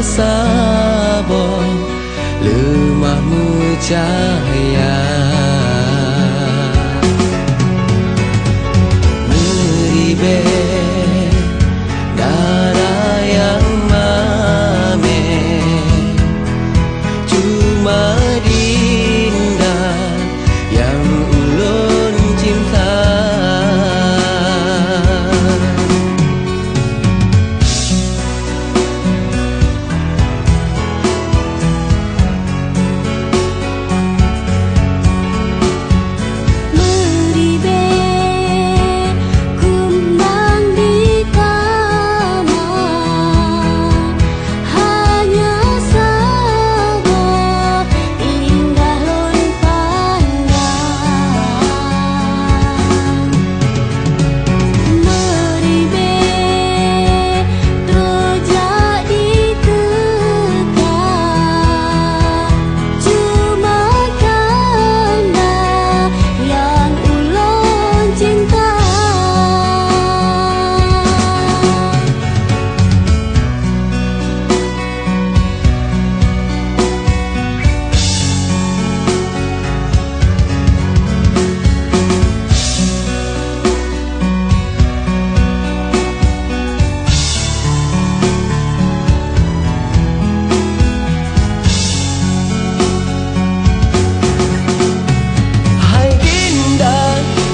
sabon lemahmu cahaya meribe darah yang mame cuma dinda yang ulun cinta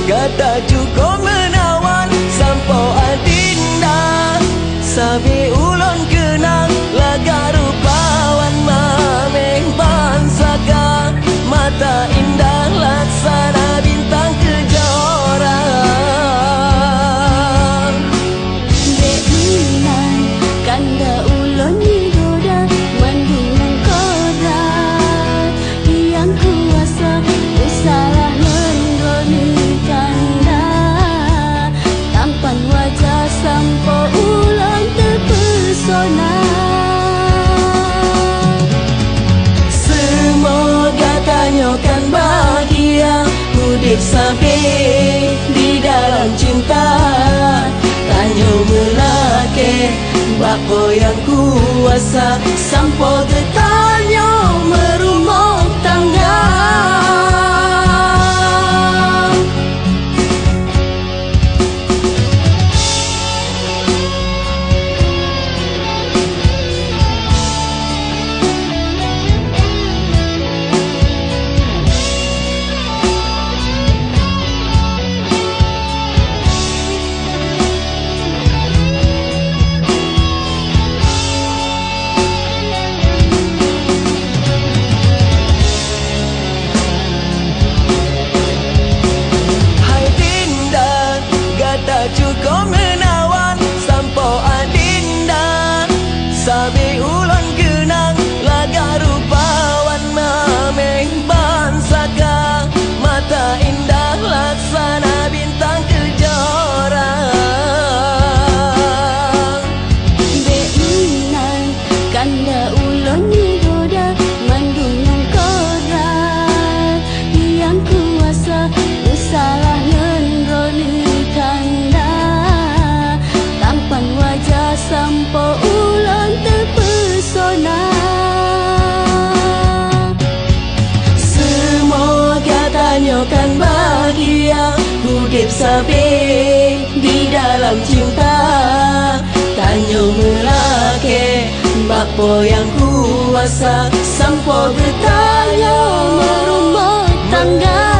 Gada juga menawan sampo adinda sabi ulon kenang laga rupawan mameng bansaka mata indah laksana bintang kejora Be'inan kanda ulon goda mendungan koda yang kuasa usalah sampo ulon terpesona. Semoga tanyakan bahagia hidup sampai di dalam cinta. Tanyo melake bako yang kuasa sampo tertanyo merumah tangga. Cukup menawan sampo adinda sabi ulon kenang laga rupawan mameng bansaka mata indah laksana bintang kejora Be'inan kanda ulon goda mendungan korat yang kuasa usalah ngendroni sampo ulon terpesona. Semoga tanyakan bahagia hidup sampai di dalam cinta. Tanyo melake bako yang kuasa sampo bertanya merumah tangga.